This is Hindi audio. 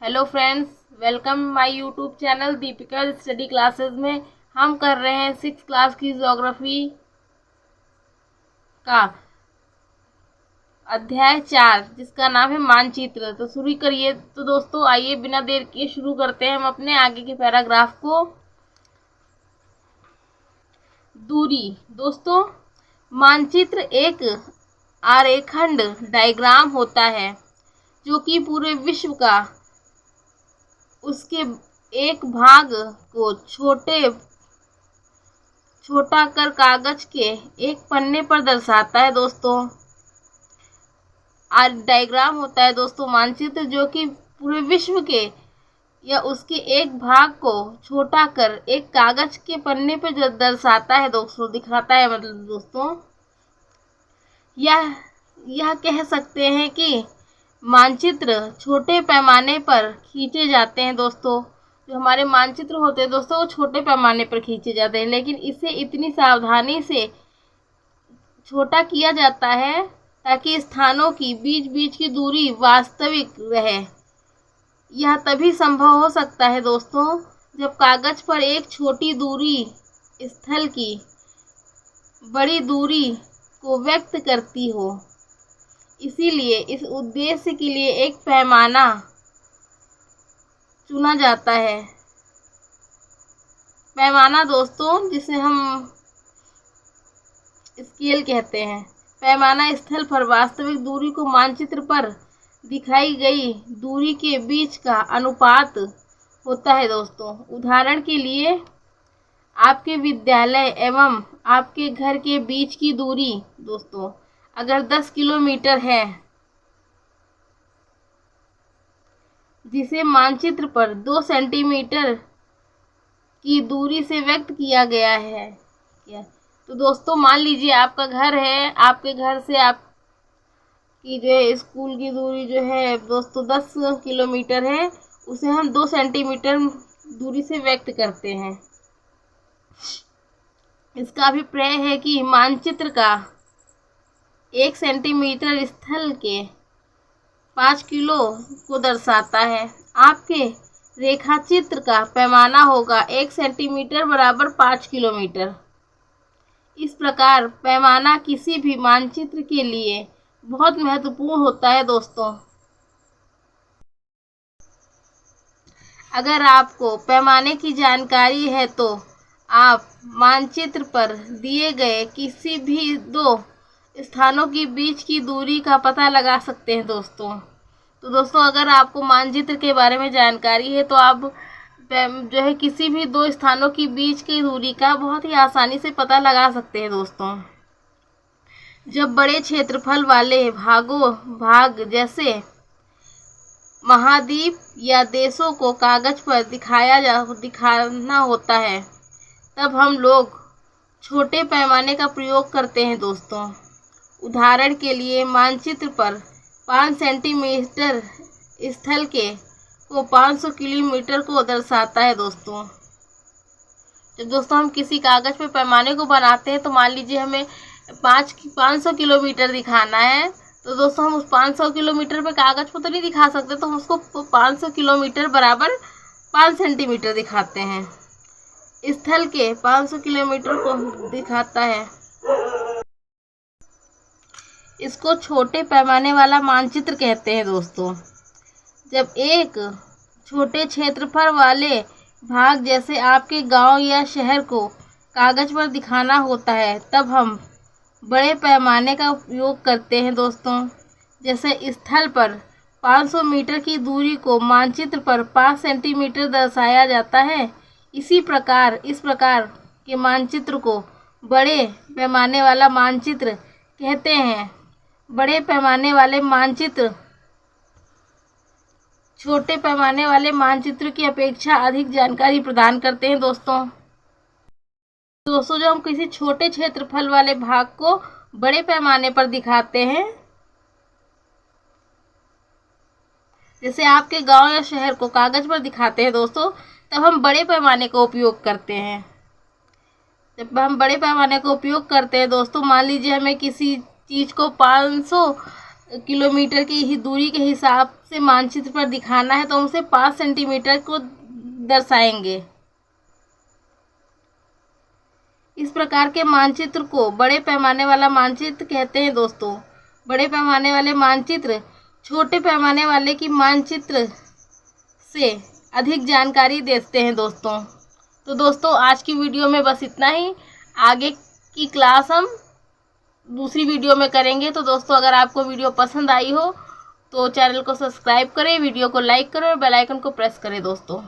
Hello friends, welcome my YouTube channel Deepika study classes में। हम कर रहे हैं 6th क्लास की ज्योग्राफी का अध्याय 4 जिसका नाम है मानचित्र। तो शुरू करिए। तो दोस्तों आइए बिना देर किए शुरू करते हैं हम अपने आगे के पैराग्राफ को। दूरी। दोस्तों, मानचित्र एक आरेखंड डायग्राम होता है जो कि पूरे विश्व का उसके एक भाग को छोटा कर कागज के एक पन्ने पर दर्शाता है। दोस्तों, डायग्राम होता है दोस्तों मानचित्र, जो कि पूरे विश्व के या उसके एक भाग को छोटा कर एक कागज के पन्ने पर दर्शाता है दोस्तों, दिखाता है। मतलब दोस्तों यह कह सकते हैं कि मानचित्र छोटे पैमाने पर खींचे जाते हैं। दोस्तों, जो हमारे मानचित्र होते हैं दोस्तों, वो छोटे पैमाने पर खींचे जाते हैं, लेकिन इसे इतनी सावधानी से छोटा किया जाता है ताकि स्थानों की बीच की दूरी वास्तविक रहे। यह तभी संभव हो सकता है दोस्तों जब कागज पर एक छोटी दूरी स्थल की बड़ी दूरी को व्यक्त करती हो। इसीलिए इस उद्देश्य के लिए एक पैमाना चुना जाता है। पैमाना दोस्तों जिसे हम स्केल कहते हैं। पैमाना स्थल पर वास्तविक दूरी को मानचित्र पर दिखाई गई दूरी के बीच का अनुपात होता है। दोस्तों, उदाहरण के लिए आपके विद्यालय एवं आपके घर के बीच की दूरी दोस्तों अगर 10 किलोमीटर है, जिसे मानचित्र पर 2 सेंटीमीटर की दूरी से व्यक्त किया गया है। तो दोस्तों मान लीजिए आपका घर है, आपके घर से आपकी जो है स्कूल की दूरी जो है दोस्तों 10 किलोमीटर है, उसे हम 2 सेंटीमीटर दूरी से व्यक्त करते हैं। इसका अभिप्राय है कि मानचित्र का 1 सेंटीमीटर स्थल के 5 किलो को दर्शाता है। आपके रेखाचित्र का पैमाना होगा 1 सेंटीमीटर बराबर 5 किलोमीटर। इस प्रकार पैमाना किसी भी मानचित्र के लिए बहुत महत्वपूर्ण होता है। दोस्तों, अगर आपको पैमाने की जानकारी है तो आप मानचित्र पर दिए गए किसी भी 2 स्थानों के बीच की दूरी का पता लगा सकते हैं। तो दोस्तों अगर आपको मानचित्र के बारे में जानकारी है तो आप जो है किसी भी 2 स्थानों के बीच की दूरी का बहुत ही आसानी से पता लगा सकते हैं। दोस्तों, जब बड़े क्षेत्रफल वाले भाग जैसे महाद्वीप या देशों को कागज पर दिखाना होता है, तब हम लोग छोटे पैमाने का प्रयोग करते हैं। दोस्तों, उदाहरण के लिए मानचित्र पर 5 सेंटीमीटर स्थल के को 500 किलोमीटर को दर्शाता है। दोस्तों, जब दोस्तों हम किसी कागज पे पैमाने को बनाते हैं तो मान लीजिए हमें 500 किलोमीटर दिखाना है, तो दोस्तों हम उस 500 किलोमीटर पे कागज पर तो नहीं दिखा सकते, तो हम उसको 500 किलोमीटर बराबर 5 सेंटीमीटर दिखाते हैं। स्थल के 500 किलोमीटर को दिखाता है। इसको छोटे पैमाने वाला मानचित्र कहते हैं। दोस्तों, जब एक छोटे क्षेत्रफल वाले भाग जैसे आपके गांव या शहर को कागज पर दिखाना होता है, तब हम बड़े पैमाने का उपयोग करते हैं। दोस्तों, जैसे स्थल पर 500 मीटर की दूरी को मानचित्र पर 5 सेंटीमीटर दर्शाया जाता है। इस प्रकार के मानचित्र को बड़े पैमाने वाला मानचित्र कहते हैं। बड़े पैमाने वाले मानचित्र छोटे पैमाने वाले मानचित्र की अपेक्षा अधिक जानकारी प्रदान करते हैं। दोस्तों, जब हम किसी छोटे क्षेत्रफल वाले भाग को बड़े पैमाने पर दिखाते हैं, जैसे आपके गांव या शहर को कागज पर दिखाते हैं दोस्तों, तब हम बड़े पैमाने का उपयोग करते हैं। जब हम बड़े पैमाने का उपयोग करते हैं दोस्तों, मान लीजिए हमें किसी चीज को 500 किलोमीटर की ही दूरी के हिसाब से मानचित्र पर दिखाना है तो हम उसे 5 सेंटीमीटर को दर्शाएंगे। इस प्रकार के मानचित्र को बड़े पैमाने वाला मानचित्र कहते हैं दोस्तों। बड़े पैमाने वाले मानचित्र छोटे पैमाने वाले की मानचित्र से अधिक जानकारी देते हैं दोस्तों। तो दोस्तों आज की वीडियो में बस इतना ही। आगे की क्लास हम दूसरी वीडियो में करेंगे। तो दोस्तों अगर आपको वीडियो पसंद आई हो तो चैनल को सब्सक्राइब करें, वीडियो को लाइक करें और बेल आइकन को प्रेस करें दोस्तों।